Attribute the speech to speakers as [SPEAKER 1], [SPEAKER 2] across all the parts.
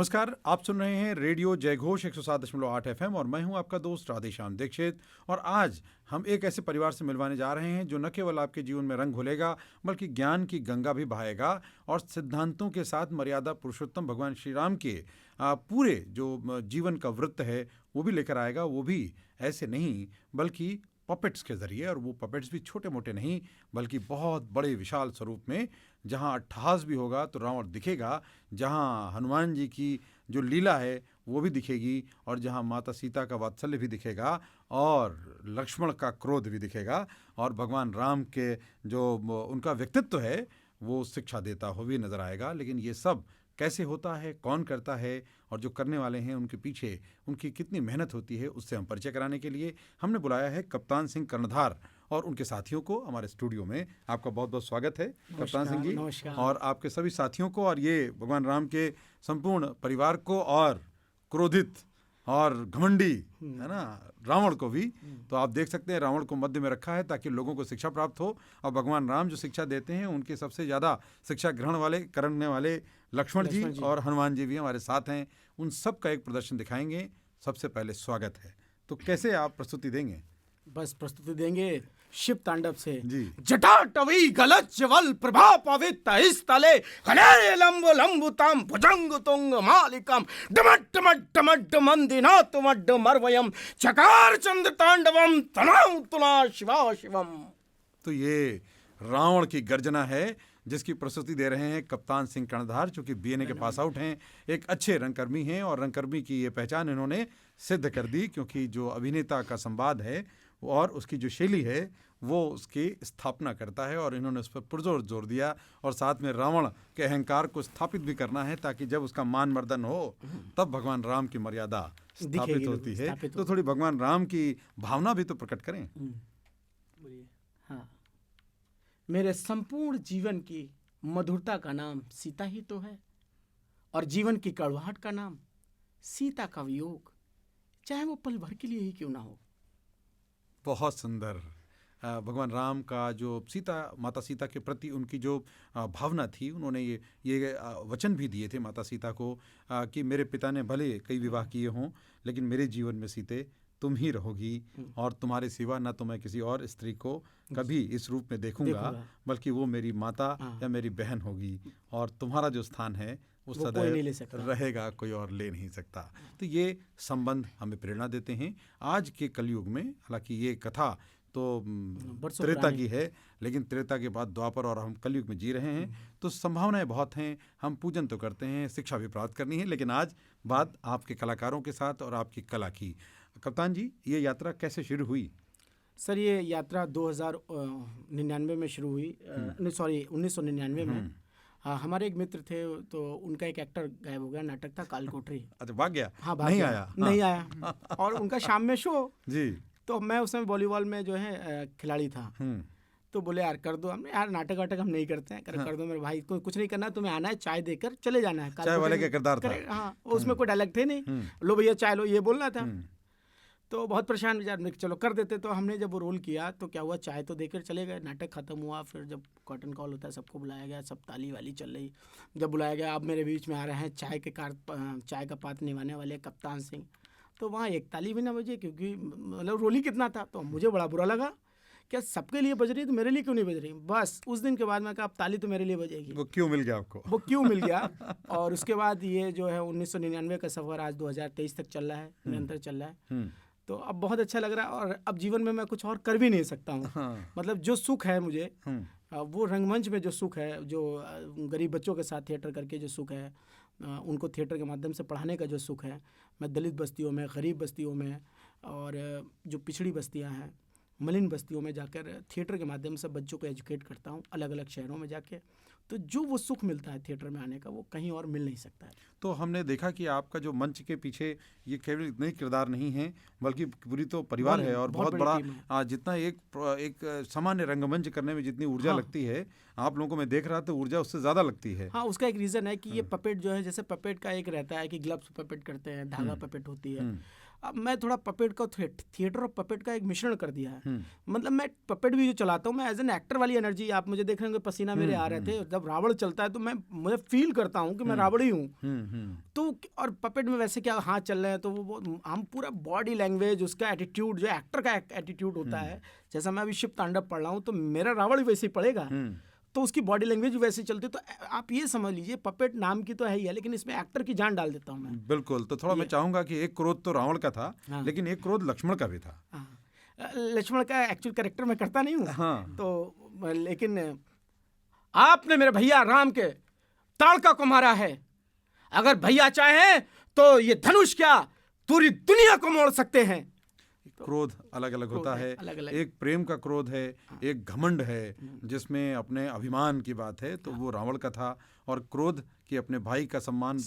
[SPEAKER 1] नमस्कार, आप सुन रहे हैं रेडियो जयघोष 107.8 FM और मैं हूं आपका दोस्त राधेश्याम दीक्षित। और आज हम एक ऐसे परिवार से मिलवाने जा रहे हैं जो न केवल आपके जीवन में रंग घोलेगा बल्कि ज्ञान की गंगा भी बहाएगा और सिद्धांतों के साथ मर्यादा पुरुषोत्तम भगवान श्री राम के पूरे जो जीवन का वृत्त है वो भी लेकर आएगा। वो भी ऐसे नहीं बल्कि पपेट्स के जरिए, और वो पपेट्स भी छोटे मोटे नहीं बल्कि बहुत बड़े विशाल स्वरूप में। जहाँ अट्ठहास भी होगा तो रावण दिखेगा, जहाँ हनुमान जी की जो लीला है वो भी दिखेगी, और जहाँ माता सीता का वात्सल्य भी दिखेगा और लक्ष्मण का क्रोध भी दिखेगा, और भगवान राम के जो उनका व्यक्तित्व है वो शिक्षा देता हुआ भी नजर आएगा। लेकिन ये सब कैसे होता है, कौन करता है, और जो करने वाले हैं उनके पीछे उनकी कितनी मेहनत होती है, उससे हम परिचय कराने के लिए हमने बुलाया है कप्तान सिंह कर्णधार और उनके साथियों को हमारे स्टूडियो में। आपका बहुत बहुत स्वागत है कप्तान सिंह जी, और आपके सभी साथियों को, और ये भगवान राम के संपूर्ण परिवार को, और क्रोधित और घमंडी है ना रावण को भी। तो आप देख सकते हैं रावण को मध्य में रखा है ताकि लोगों को शिक्षा प्राप्त हो, और भगवान राम जो शिक्षा देते हैं उनके सबसे ज़्यादा शिक्षा ग्रहण करने वाले लक्ष्मण जी और हनुमान जी भी हमारे साथ हैं। उन सब का एक प्रदर्शन दिखाएंगे। सबसे पहले स्वागत है, तो कैसे आप प्रस्तुति देंगे?
[SPEAKER 2] बस प्रस्तुति देंगे शिव तांडव से
[SPEAKER 1] जी।
[SPEAKER 2] जटाटवी गलज्जवल प्रभा पवित स्थले हले लंबो लंबुताम भुजंग तुंग मालिकम डमट डमट डमट मंदिना तुमड मरवयम चकार चंद्र तांडवम तनाउ तुला शिवा शिवम।
[SPEAKER 1] तो ये रावण की गर्जना है जिसकी प्रस्तुति दे रहे हैं कप्तान सिंह कर्णधार, जो कि बीएनए के पास आउट हैं, एक अच्छे रंगकर्मी हैं, और रंगकर्मी की ये पहचान इन्होंने सिद्ध कर दी, क्योंकि जो अभिनेता का संवाद है और उसकी जो शैली है वो उसकी स्थापना करता है, और इन्होंने उस पर पुरजोर जोर दिया। और साथ में रावण के अहंकार को स्थापित भी करना है ताकि जब उसका मान मर्दन हो तब भगवान राम की मर्यादा स्थापित होती है। तो थोड़ी भगवान राम की भावना भी तो प्रकट करें।
[SPEAKER 2] हाँ, मेरे संपूर्ण जीवन की मधुरता का नाम सीता ही तो है, और जीवन की कड़वाहट का नाम सीता का वियोग, चाहे वो पल भर के लिए ही क्यों ना हो।
[SPEAKER 1] बहुत सुंदर। भगवान राम का जो माता सीता के प्रति उनकी जो भावना थी, उन्होंने ये वचन भी दिए थे माता सीता को कि मेरे पिता ने भले कई विवाह किए हों लेकिन मेरे जीवन में सीते तुम ही रहोगी, और तुम्हारे सिवा न तो मैं किसी और स्त्री को कभी इस रूप में देखूंगा बल्कि वो मेरी माता या मेरी बहन होगी, और तुम्हारा जो स्थान है वो सदैव रहेगा, कोई और ले नहीं सकता। तो ये संबंध हमें प्रेरणा देते हैं आज के कलयुग में। हालांकि ये कथा तो त्रेता की है, लेकिन त्रेता के बाद द्वापर और हम कलयुग में जी रहे हैं, तो संभावनाएं बहुत हैं। हम पूजन तो करते हैं, शिक्षा भी प्राप्त करनी है, लेकिन आज बात आपके कलाकारों के साथ और आपकी कला की। कप्तान जी, ये यात्रा कैसे शुरू हुई?
[SPEAKER 2] सर, ये यात्रा 1999 में शुरू हुई, 1999 में। हमारे एक मित्र थे, तो उनका एक एक्टर गायब हो गया, नाटक था कालकोठरी।
[SPEAKER 1] अच्छा, भाग गया?
[SPEAKER 2] हाँ,
[SPEAKER 1] नहीं आया।
[SPEAKER 2] नहीं आया और उनका शाम में शो
[SPEAKER 1] जी।
[SPEAKER 2] तो मैं उस समय वॉलीबॉल में जो है खिलाड़ी था। तो बोले यार कर दो। हमने यार नाटक वाटक हम नहीं करते हैं, कर दो मेरे भाई, कुछ नहीं करना, तुम्हें आना है, चाय देकर चले जाना है।
[SPEAKER 1] चाय वाले का किरदार था।
[SPEAKER 2] हाँ, उसमें कोई डायलॉग थे नहीं, लो भैया चाय लो, ये बोलना था। तो बहुत परेशान यार, चलो कर देते। तो हमने जब वो रोल किया तो क्या हुआ, चाय तो देकर चले गए, नाटक खत्म हुआ। फिर जब कर्टन कॉल होता है सबको बुलाया गया, सब ताली वाली चल रही। जब बुलाया गया, अब मेरे बीच में आ रहे हैं चाय का पात्र निभाने वाले कप्तान सिंह। तो वहाँ एक ताली भी ना बजे, क्योंकि मतलब रोल ही कितना था। तो मुझे बड़ा बुरा लगा, क्या सबके लिए बज रही तो मेरे लिए क्यों नहीं बज रही। बस उस दिन के बाद मैं कहा अब ताली तो मेरे लिए बजेगी।
[SPEAKER 1] वो क्यों मिल गया आपको?
[SPEAKER 2] वो क्यों मिल गया। और उसके बाद ये जो है 1999 का सफ़र आज 2023 तक चल रहा है, निरंतर चल रहा है। तो अब बहुत अच्छा लग रहा है, और अब जीवन में मैं कुछ और कर भी नहीं सकता हूँ। मतलब जो सुख है मुझे, वो रंगमंच में जो सुख है, जो गरीब बच्चों के साथ थिएटर करके जो सुख है, उनको थिएटर के माध्यम से पढ़ाने का जो सुख है, मैं दलित बस्तियों में, गरीब बस्तियों में, और जो पिछड़ी बस्तियां हैं, मलिन बस्तियों में जाकर थिएटर के माध्यम से बच्चों को एजुकेट करता हूँ, अलग अलग शहरों में जाके। तो जो वो सुख मिलता है थिएटर में आने का, वो कहीं और मिल नहीं सकता है।
[SPEAKER 1] तो हमने देखा कि आपका जो मंच के पीछे ये केवल इतने ही किरदार नहीं है बल्कि पूरी तो परिवार है, और बहुत बड़ा, जितना एक सामान्य रंगमंच करने में जितनी ऊर्जा लगती है, आप लोगों को मैं देख रहा था ऊर्जा उससे ज़्यादा लगती है।
[SPEAKER 2] हाँ, उसका एक रीज़न है कि ये पपेट जो है, जैसे पपेट का एक रहता है कि ग्लव्स पपेट करते हैं, धागा पपेट होती है, अब मैं थोड़ा पपेट का थिएटर और पपेट का एक मिश्रण कर दिया है। मतलब मैं पपेट भी जो चलाता हूँ, मैं एज एन एक्टर वाली एनर्जी, आप मुझे देख रहे होंगे पसीना मेरे आ रहे थे, जब रावण चलता है तो मुझे फील करता हूँ कि मैं रावण ही हूँ। तो और पपेट में वैसे क्या हाथ चल रहे हैं तो वो हम पूरा बॉडी लैंग्वेज, उसका एटीट्यूड, जो एक्टर का एटीट्यूड होता है, जैसा मैं अभी शिव तांडव पढ़ रहा हूँ तो मेरा रावण भी वैसे ही पड़ेगा, तो उसकी बॉडी लैंग्वेज वैसे चलती है। तो आप ये समझ लीजिए, पपेट नाम की तो है ही है, लेकिन इसमें एक्टर की जान डाल देता हूँ मैं।
[SPEAKER 1] बिल्कुल। तो थोड़ा मैं चाहूंगा कि एक क्रोध तो रावण का था, लेकिन एक क्रोध लक्ष्मण का भी था।
[SPEAKER 2] लक्ष्मण का एक्चुअल कैरेक्टर मैं करता नहीं हूँ। तो लेकिन आपने मेरे भैया राम के ताड़का को मारा है, अगर भैया चाहे तो ये धनुष क्या पूरी दुनिया को मोड़ सकते हैं।
[SPEAKER 1] क्रोध अलग अलग होता है, एक प्रेम का क्रोध है, एक घमंड है जिसमें अपने अभिमान की बात है, तो वो रावण का था। और क्रोध कि अपने भाई का सम्मान,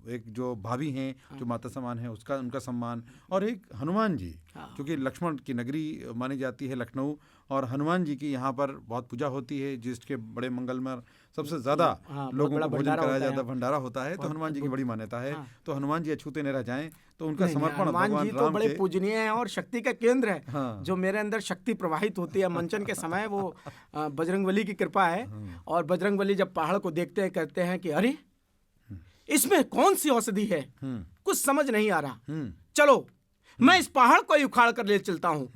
[SPEAKER 1] एक जो भाभी हैं जो माता समान है उसका, उनका सम्मान, और एक हनुमान जी, क्योंकि लक्ष्मण की नगरी मानी जाती है लखनऊ, और हनुमान जी की यहाँ पर बहुत पूजा होती है, जिसके बड़े मंगलमय सबसे ज्यादा लोगों को भोजन कराया जाता है, भंडारा होता है, तो हनुमान जी की बड़ी मान्यता है। तो हनुमान जी अछूते न रह जाएं, तो उनका समर्पण भगवान राम
[SPEAKER 2] बड़े पूजनीय है और शक्ति का केंद्र है। जो मेरे अंदर शक्ति प्रवाहित होती है मंचन के समय, वो बजरंगबली की कृपा है। और बजरंगबली जब पहाड़ को देखते हैं, कहते हैं कि अरे इसमें कौन सी औषधि है, कुछ समझ नहीं आ रहा, चलो मैं इस पहाड़ को ही उखाड़ कर ले चलता हूँ,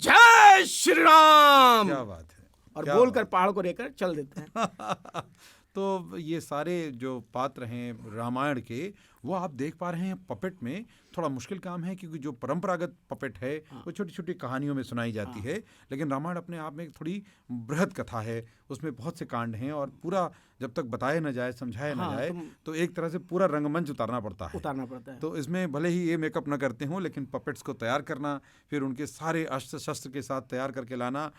[SPEAKER 2] जय श्री राम।
[SPEAKER 1] क्या बात है।
[SPEAKER 2] और बोलकर पहाड़ को लेकर चल देते हैं।
[SPEAKER 1] तो ये सारे जो पात्र हैं रामायण के, वो आप देख पा रहे हैं पपेट में। थोड़ा मुश्किल काम है क्योंकि जो परंपरागत पपेट है वो छोटी छोटी कहानियों में सुनाई जाती है, लेकिन रामायण अपने आप में थोड़ी बृहद कथा है, उसमें बहुत से कांड हैं, और पूरा जब तक बताया न जाए, समझाया न जाए, तो एक तरह से पूरा रंगमंच उतारना पड़ता है। तो इसमें भले ही ये मेकअप न करते हों, लेकिन पपेट्स को तैयार करना, फिर उनके सारे अस्त्र शस्त्र के साथ तैयार करके लाना,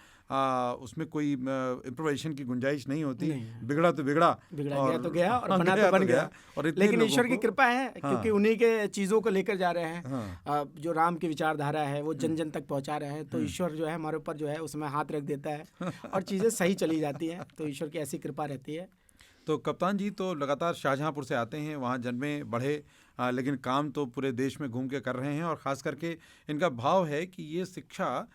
[SPEAKER 1] उसमें कोई इम्प्रोवाइजेशन की गुंजाइश नहीं होती। बिगड़ा तो बिगड़ा,
[SPEAKER 2] गया तो गया, और बना तो बन गया। लेकिन ईश्वर की कृपा है, क्योंकि उन्हीं के चीजों को लेकर जा रहे हैं। जो राम की विचारधारा है वो जन जन तक पहुंचा रहे हैं, तो ईश्वर जो है हमारे ऊपर जो है उसमें हाथ रख देता है और चीजें सही चली जाती हैं। तो ईश्वर की ऐसी कृपा रहती है।
[SPEAKER 1] तो कप्तान जी तो लगातार शाहजहांपुर से आते हैं, वहाँ जन्मे बढ़े, लेकिन काम तो पूरे देश में घूम के कर रहे हैं, और ख़ास करके इनका भाव है कि ये शिक्षा,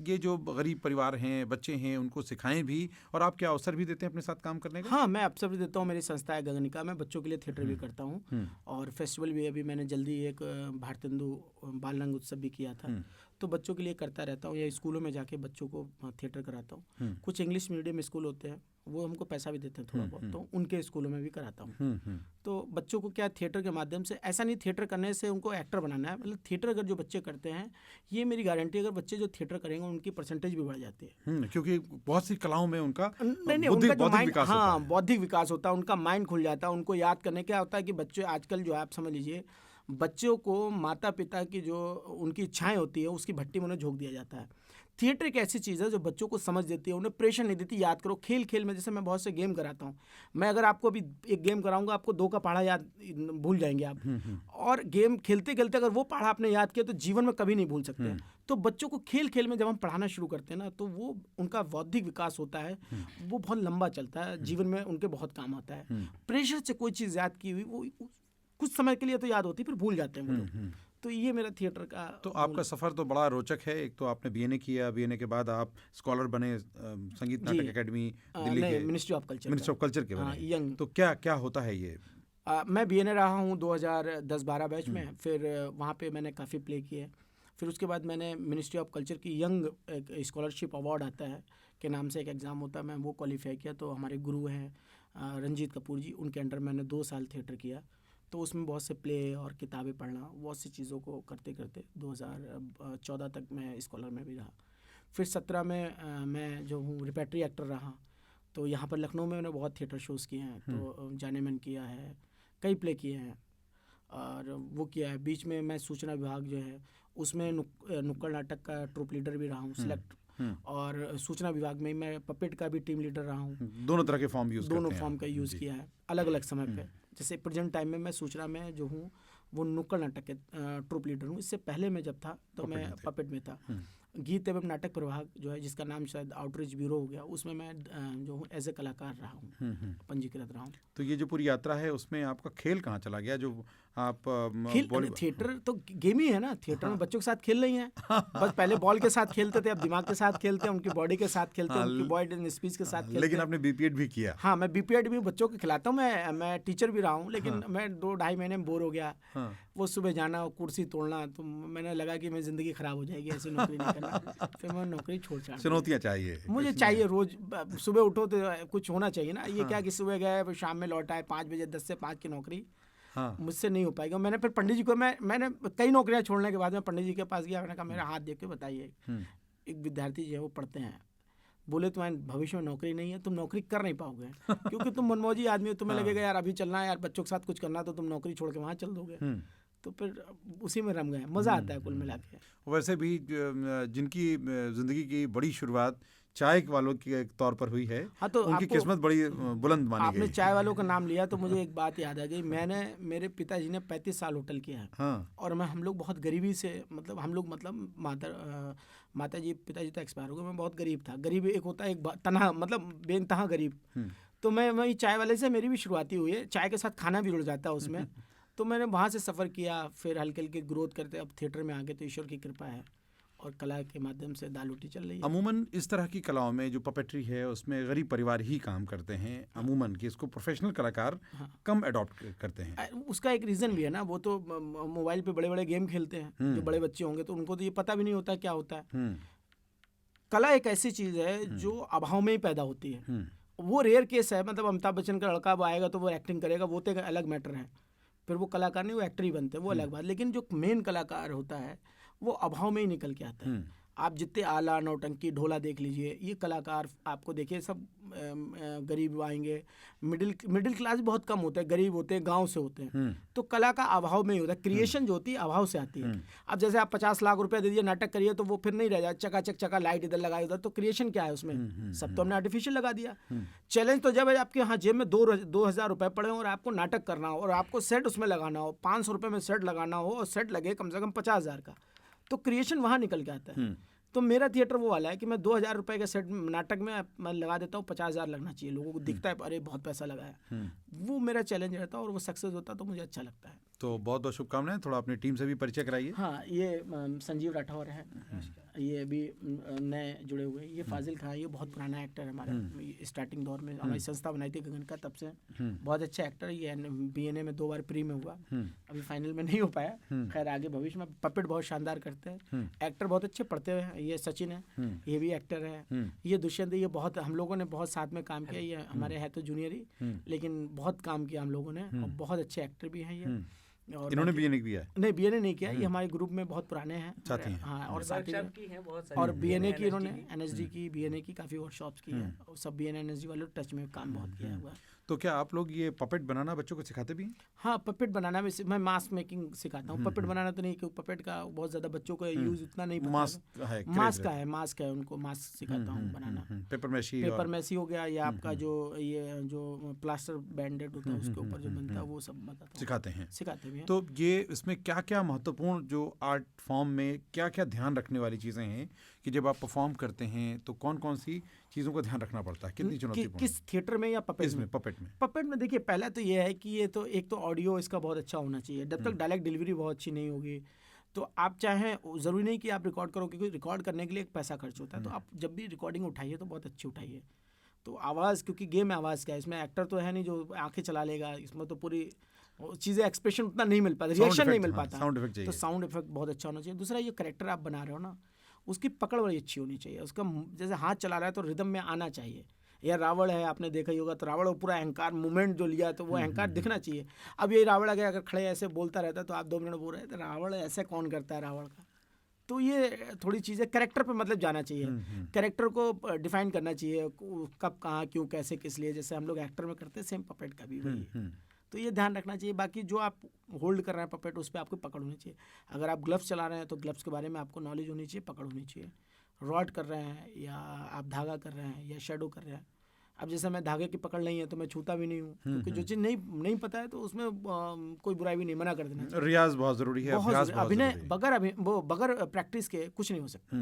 [SPEAKER 1] ये जो गरीब परिवार हैं, बच्चे हैं, उनको सिखाएं भी, और आप क्या अवसर भी देते हैं अपने साथ काम करने का?
[SPEAKER 2] हाँ, मैं अवसर भी देता हूँ। मेरी संस्था है गगनिका, मैं बच्चों के लिए थिएटर भी करता हूँ, और फेस्टिवल भी अभी मैंने जल्दी एक भारतेंदु बाल रंग उत्सव भी किया था, तो बच्चों के लिए करता रहता हूँ, या स्कूलों में जाके बच्चों को थिएटर कराता हूँ। कुछ इंग्लिश मीडियम स्कूल होते हैं, वो हमको पैसा भी देते हैं थोड़ा बहुत, तो उनके स्कूलों में भी कराता हूँ। तो बच्चों को क्या थिएटर के माध्यम से, ऐसा नहीं थिएटर करने से उनको एक्टर बनाना है, मतलब थिएटर अगर जो बच्चे करते हैं, ये मेरी गारंटी, अगर बच्चे जो थिएटर करेंगे उनकी परसेंटेज भी बढ़ जाती है,
[SPEAKER 1] क्योंकि बहुत सी कलाओं में उनका
[SPEAKER 2] बौद्धिक विकास होता है, उनका माइंड खुल जाता है, उनको याद करने क्या होता है कि बच्चे आजकल जो है, आप समझ लीजिए, बच्चों को माता पिता की जो उनकी इच्छाएं होती है उसकी भट्टी में उन्हें झोंक दिया जाता है। थिएटर एक ऐसी चीज़ है जो बच्चों को समझ देती है, उन्हें प्रेशर नहीं देती। याद करो, खेल खेल में, जैसे मैं बहुत से गेम कराता हूँ, मैं अगर आपको अभी एक गेम कराऊंगा, आपको 2 का पढ़ा याद भूल जाएंगे आप, और गेम खेलते खेलते अगर वो पढ़ा आपने याद किया तो जीवन में कभी नहीं भूल सकते। तो बच्चों को खेल खेल में जब हम पढ़ाना शुरू करते हैं ना, तो वो उनका बौद्धिक विकास होता है, वो बहुत लंबा चलता है, जीवन में उनके बहुत काम आता है। प्रेशर से कोई चीज़ याद की हुई वो कुछ समय के लिए तो याद होती है, फिर भूल जाते हैं वो लोग। तो ये मेरा थिएटर का।
[SPEAKER 1] तो आपका सफ़र तो बड़ा रोचक है। एक तो आपने बीएनए किया, बीएनए के बाद आप स्कॉलर बने संगीत नाटक एकेडमी दिल्ली के,
[SPEAKER 2] मिनिस्ट्री ऑफ कल्चर
[SPEAKER 1] के बने। यंग। तो क्या क्या होता है ये?
[SPEAKER 2] मैं बीएनए रहा हूँ 2010-12 बैच में, फिर वहाँ पे मैंने काफ़ी प्ले किए। फिर उसके बाद मैंने मिनिस्ट्री ऑफ कल्चर की यंग एक स्कॉलरशिप अवार्ड आता है के नाम से एक एग्ज़ाम होता है, मैं वो क्वालिफाई किया। तो हमारे गुरु हैं रंजीत कपूर जी, उनके अंडर मैंने 2 साल थिएटर किया। तो उसमें बहुत से प्ले और किताबें पढ़ना, बहुत सी चीज़ों को करते करते 2014 तक मैं स्कॉलर में भी रहा। फिर 17 में मैं जो हूँ रिपेटरी एक्टर रहा। तो यहाँ पर लखनऊ में मैंने बहुत थिएटर शोज़ किए हैं, तो जाने मन किया है, कई प्ले किए हैं, और वो किया है। बीच में मैं सूचना विभाग जो है उसमें नुक्कड़ नाटक का ट्रूप लीडर भी रहा हूँ सिलेक्ट, और सूचना विभाग में मैं पपेट का भी टीम लीडर रहा हूँ।
[SPEAKER 1] दोनों तरह के फॉर्म यूज़
[SPEAKER 2] दोनों फॉर्म का यूज़ किया है अलग अलग समय पे। जैसे प्रेजेंट टाइम में मैं सूचना में जो हूँ वो नुक्कड़ नाटक के ट्रूप लीडर हूँ। इससे पहले मैं जब था तो मैं पपेट में था। गीत एवं नाटक प्रभाग जो है, जिसका नाम शायद आउटरीच ब्यूरो हो गया, उसमें मैं जो हूँ एज ए कलाकार रहा हूँ, पंजीकृत रहा हूँ।
[SPEAKER 1] तो ये जो पूरी यात्रा है उसमें आपका खेल कहाँ चला गया? जो आप
[SPEAKER 2] थिएटर तो गेम ही है ना, थिएटर में बच्चों के साथ खेल रही हैं। बस पहले बॉल के साथ खेलते थे, अब दिमाग के साथ खेलते हैं, उनकी बॉडी के साथ खेलते हैं, उनकी बॉडी एंड स्पीच के साथ खेलते हैं।
[SPEAKER 1] लेकिन आपने बीपीएड भी किया?
[SPEAKER 2] हाँ, मैं बीपीएड भी बच्चों को खिलाता हूँ, मैं टीचर भी रहा हूँ, लेकिन मैं 2-2.5 महीने में बोर हो गया। वो सुबह जाना और कुर्सी तोड़ना, तो मैंने लगा कि मैं ज़िंदगी ख़राब हो जाएगी, ऐसी नौकरी नहीं करना। फिर मैं नौकरी छोड़ छाड़।
[SPEAKER 1] चुनौतियाँ चाहिए
[SPEAKER 2] मुझे, चाहिए रोज़ सुबह उठो तो कुछ होना चाहिए ना। ये क्या कि सुबह गए शाम में लौट आए, 5 बजे, 10 से 5 की नौकरी मुझसे नहीं हो पाएगा। मैंने फिर पंडित जी को, मैंने कई नौकरियां छोड़ने के बाद में पंडित जी के पास गया। मैंने कहा मेरा हाथ देख के बताइए, एक विद्यार्थी जो है वो पढ़ते हैं, बोले तुम्हारे भविष्य में नौकरी नहीं है, तुम नौकरी कर नहीं पाओगे क्योंकि तुम मनमौजी आदमी हो, तुम्हें लगेगा यार अभी चलना है, यार बच्चों के साथ कुछ करना, तो तुम नौकरी छोड़ के वहाँ चल दोगे। तो फिर उसी में रम गए। मज़ा आता है कुल मिला के।
[SPEAKER 1] वैसे भी जिनकी ज़िंदगी की बड़ी शुरुआत चाय वालों के तौर पर हुई है,
[SPEAKER 2] हाँ, तो
[SPEAKER 1] उनकी किस्मत बड़ी बुलंद मानी गई।
[SPEAKER 2] आपने चाय वालों का नाम लिया तो मुझे एक बात याद आ गई। मेरे पिताजी ने 35 साल होटल किया है। और हम लोग बहुत गरीबी से, मतलब हम लोग, मतलब माता जी, पिताजी तो एक्सपायर हो गए, मैं बहुत गरीब था। गरीब एक होता है, एक तनहा, मतलब बेनतहा गरीब। तो मैं वही चाय वाले से मेरी भी शुरुआती हुई है। चाय के साथ खाना भी रुड़ जाता है उसमें। तो मैंने वहाँ से सफ़र किया, फिर हल्के हल्के ग्रोथ करते अब थिएटर में आ गए, तो ईश्वर की कृपा है और कला के माध्यम से दाल रोटी चल रही है।
[SPEAKER 1] अमूमन इस तरह की कलाओं में जो पपेट्री है उसमें गरीब परिवार ही काम करते हैं अमूमन, कि इसको प्रोफेशनल कलाकार कम अडॉप्ट करते हैं।
[SPEAKER 2] उसका एक रीज़न भी है ना, वो तो मोबाइल पे बड़े बड़े गेम खेलते हैं। जो बड़े बच्चे होंगे तो उनको तो ये पता भी नहीं होता क्या होता है। कला एक ऐसी चीज़ है जो अभाव में ही पैदा होती है। वो रेयर केस है, मतलब अमिताभ बच्चन का लड़का वो आएगा तो वो एक्टिंग करेगा, वो तो एक अलग मैटर है। फिर वो कलाकार नहीं, वो एक्टर ही बनते हैं, वो अलग बात। लेकिन जो मेन कलाकार होता है वो अभाव में ही निकल के आता है। आप जितने आला, नौटंकी, ढोला देख लीजिए, ये कलाकार आपको देखिए सब गरीब आएंगे। मिडिल क्लास बहुत कम होते हैं, गरीब होते हैं, गांव से होते हैं। तो कला का अभाव में ही होता है। क्रिएशन जो होती है अभाव से आती है। अब जैसे आप 50 लाख रुपया दे दीजिए, नाटक करिए, तो वो फिर नहीं रह जाए चका लाइट इधर लगाई उधर, तो क्रिएशन क्या है उसमें? सब तो हमने आर्टिफिशियल लगा दिया। चैलेंज तो जब है आपके यहाँ जेब में 2,000 रुपये पड़े हो और आपको नाटक करना हो और आपको सेट उसमें लगाना हो, 500 रुपये में सेट लगाना हो और सेट लगे कम से कम 50,000 का, तो क्रिएशन वहाँ निकल के आता है। तो मेरा थिएटर वो वाला है कि मैं 2,000 रुपये का सेट नाटक में मैं लगा देता हूँ, 50,000 लगना चाहिए। लोगों को दिखता है अरे बहुत पैसा लगा है। वो मेरा चैलेंज रहता है और वो सक्सेस होता है तो मुझे अच्छा लगता है।
[SPEAKER 1] तो बहुत बहुत शुभकामनाएं। थोड़ा अपनी टीम से भी परिचय कराइए।
[SPEAKER 2] हाँ, ये संजीव राठौर है, ये अभी नए जुड़े हुए। ये फाजिल खान, ये बहुत पुराना एक्टर है हमारा। स्टार्टिंग दौर में हमारी संस्था बनाई थी गगन का, तब से बहुत अच्छा एक्टर। ये BNA में 2 बार प्री में हुआ, अभी फाइनल में नहीं हो पाया। खैर आगे भविष्य में। पपेट बहुत शानदार करते हैं, एक्टर बहुत अच्छे पढ़ते हुए हैं। ये सचिन है, ये भी एक्टर है। ये दुष्यंत, ये बहुत, हम लोगों ने बहुत साथ में काम किया। ये हमारे है तो जूनियर ही, लेकिन बहुत काम किया हम लोगों ने और बहुत अच्छे एक्टर भी हैं ये। और
[SPEAKER 1] इन्होंने BNA किया है?
[SPEAKER 2] नहीं, BNA नहीं किया। ये हमारे ग्रुप में बहुत पुराने हैं, साथी हैं। हाँ, और साथी हैं बहुत सारे। और BNA की इन्होंने, NSD की, BNA की काफ़ी वर्कशॉप्स की है और सब BNA NSD वाले टच में काम बहुत किया हुआ है।
[SPEAKER 1] तो क्या आप लोग ये पपेट बनाना बच्चों को सिखाते भी हैं?
[SPEAKER 2] हाँ, पपेट बनाना में मैं मास्क मेकिंग सिखाता हूँ। पपेट बनाना तो नहीं, क्योंकि पपेट का बहुत ज़्यादा बच्चों को यूज़ उतना नहीं पता। मास्क है, उनको मास्क सिखाता हूँ बनाना। पेपर मैसी हो गया, या आपका जो प्लास्टर बैंडेड होता है उसके ऊपर जो बनता है, वो सब बताता हूँ, सिखाते भी हैं।
[SPEAKER 1] तो ये इसमें क्या क्या महत्वपूर्ण, जो आर्ट फॉर्म में क्या क्या ध्यान रखने वाली चीज़ें हैं कि जब आप परफॉर्म करते हैं तो कौन कौन सी चीज़ों का ध्यान रखना पड़ता है? कितनी चुनौतीपूर्ण?
[SPEAKER 2] किस थिएटर में या पपेट में? पपेट में देखिए, पहला तो ये है कि ये तो एक तो ऑडियो इसका बहुत अच्छा होना चाहिए। जब तक डायरेक्ट डिलीवरी बहुत अच्छी नहीं होगी तो आप चाहें, ज़रूरी नहीं कि आप रिकॉर्ड करो, क्योंकि रिकॉर्ड करने के लिए एक पैसा खर्च होता है। तो आप जब भी रिकॉर्डिंग उठाइए तो बहुत अच्छी उठाइए। तो आवाज़, क्योंकि गेम में आवाज़ क्या है, इसमें एक्टर तो है नहीं जो आंखें चला लेगा, इसमें तो पूरी चीज़ें, एक्सप्रेशन उतना नहीं मिल पाता, रिएक्शन नहीं मिल पाता। तो साउंड इफेक्ट बहुत अच्छा होना चाहिए। दूसरा, ये कैरेक्टर आप बना रहे हो ना, उसकी पकड़ बड़ी अच्छी होनी चाहिए। उसका जैसे हाथ चला रहा है तो रिदम में आना चाहिए। या रावण है, आपने देखा ही होगा, तो रावण पूरा अहंकार मूवमेंट जो लिया तो वो अहंकार दिखना चाहिए। अब ये रावण अगर खड़े ऐसे बोलता रहता तो आप 2 मिनट बोल रहे थे रावण ऐसे कौन करता है रावण का। तो ये थोड़ी चीज़ें कैरेक्टर पे मतलब जाना चाहिए, कैरेक्टर को डिफाइन करना चाहिए, कब कहाँ क्यों कैसे किस लिए, जैसे हम लोग एक्टर में करते हैं सेम पपेट का भी वही। तो ये ध्यान रखना चाहिए। बाकी जो आप होल्ड कर रहे हैं पपेट, उस पर आपको पकड़ होनी चाहिए। अगर आप ग्लव्स चला रहे हैं तो ग्लव्स के बारे में आपको नॉलेज होनी चाहिए, पकड़ होनी चाहिए। रॉड कर रहे हैं या आप धागा कर रहे हैं या शेडो कर रहे हैं, अब जैसे मैं धागे की पकड़ नहीं है तो मैं छूता भी नहीं हूँ, क्योंकि जो चीज़ नहीं पता है तो उसमें कोई बुराई भी नहीं, मना कर देना चाहिए।
[SPEAKER 1] रियाज बहुत जरूरी है, अभ्यास बहुत
[SPEAKER 2] अभिनय
[SPEAKER 1] जरूरी है।
[SPEAKER 2] बगैर प्रैक्टिस के कुछ नहीं हो सकता।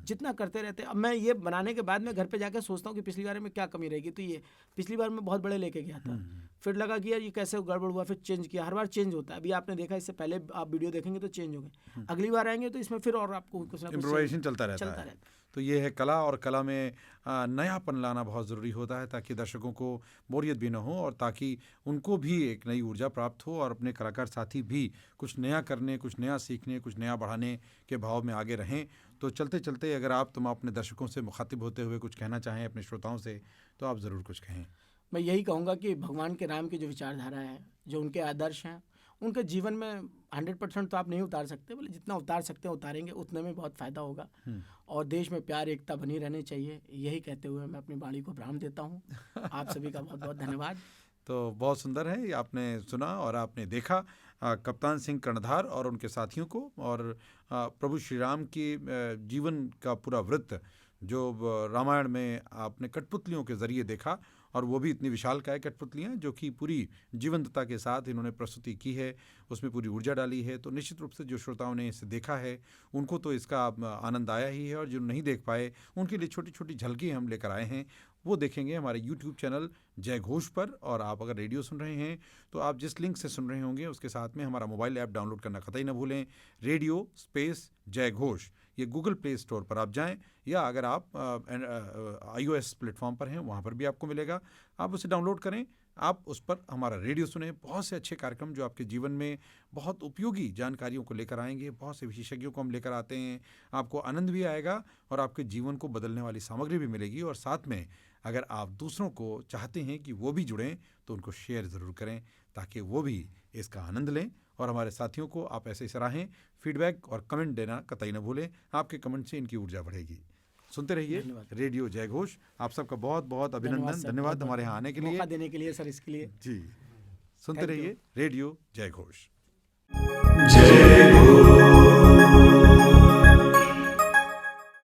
[SPEAKER 2] जितना करते रहते। अब मैं ये बनाने के बाद में घर पे जाकर सोचता हूँ कि पिछली बार में क्या कमी रहेगी, तो ये पिछली बार मैं बहुत बड़े लेके गया था, फिर लगा कि यार ये कैसे गड़बड़ हुआ, फिर चेंज किया। हर बार चेंज होता है। अभी आपने देखा, इससे पहले आप वीडियो देखेंगे तो चेंज हो गए, अगली बार आएंगे तो इसमें फिर और आपको कुछ ना कुछ
[SPEAKER 1] इम्प्रोवाइजेशन चलता रहता है। तो ये है कला, और कला में नयापन लाना बहुत ज़रूरी होता है, ताकि दर्शकों को बोरियत भी ना हो और ताकि उनको भी एक नई ऊर्जा प्राप्त हो और अपने कलाकार साथी भी कुछ नया करने, कुछ नया सीखने, कुछ नया बढ़ाने के भाव में आगे रहें। तो चलते चलते अगर तुम अपने दर्शकों से मुखातिब होते हुए कुछ कहना चाहें अपने श्रोताओं से, तो आप ज़रूर कुछ कहें।
[SPEAKER 2] मैं यही कहूँगा कि भगवान के राम की जो विचारधारा है, जो उनके आदर्श हैं, उनके जीवन में 100% तो आप नहीं उतार सकते, बोले जितना उतार सकते हैं उतारेंगे, उतने में बहुत फ़ायदा होगा। और देश में प्यार एकता बनी रहनी चाहिए, यही कहते हुए मैं अपनी वाणी को विराम देता हूँ। आप सभी का बहुत बहुत धन्यवाद।
[SPEAKER 1] तो बहुत सुंदर है, आपने सुना और आपने देखा कप्तान सिंह कर्णधार और उनके साथियों को, और प्रभु श्री राम के जीवन का पूरा वृत्त जो रामायण में आपने कठपुतलियों के ज़रिए देखा, और वो भी इतनी विशालकाय कठपुतलियाँ जो कि पूरी जीवंतता के साथ इन्होंने प्रस्तुति की है, उसमें पूरी ऊर्जा डाली है। तो निश्चित रूप से जो श्रोताओं ने इसे देखा है उनको तो इसका आनंद आया ही है, और जो नहीं देख पाए उनके लिए छोटी छोटी झलकी हम लेकर आए हैं, वो देखेंगे हमारे YouTube चैनल जय घोष पर। और आप अगर रेडियो सुन रहे हैं तो आप जिस लिंक से सुन रहे होंगे उसके साथ में हमारा मोबाइल ऐप डाउनलोड करना कतई ना भूलें। रेडियो स्पेस जय घोष, ये गूगल प्ले स्टोर पर आप जाएं, या अगर आप iOS प्लेटफॉर्म पर हैं वहाँ पर भी आपको मिलेगा, आप उसे डाउनलोड करें, आप उस पर हमारा रेडियो सुने। बहुत से अच्छे कार्यक्रम जो आपके जीवन में बहुत उपयोगी जानकारियों को लेकर आएंगे, बहुत से विशेषज्ञों को हम लेकर आते हैं, आपको आनंद भी आएगा और आपके जीवन को बदलने वाली सामग्री भी मिलेगी। और साथ में अगर आप दूसरों को चाहते हैं कि वो भी जुड़ें तो उनको शेयर ज़रूर करें, ताकि वो भी इसका आनंद लें। और हमारे साथियों को आप ऐसे सराहें, फीडबैक और कमेंट देना कतई न भूलें, आपके कमेंट से इनकी ऊर्जा बढ़ेगी। सुनते रहिए रेडियो जय घोष। आप सबका बहुत बहुत अभिनंदन, धन्यवाद हमारे यहाँ आने के लिए,
[SPEAKER 2] मौका देने के लिए सर, इसके लिए
[SPEAKER 1] जी। सुनते रहिए रेडियो जय घोष।
[SPEAKER 3] जय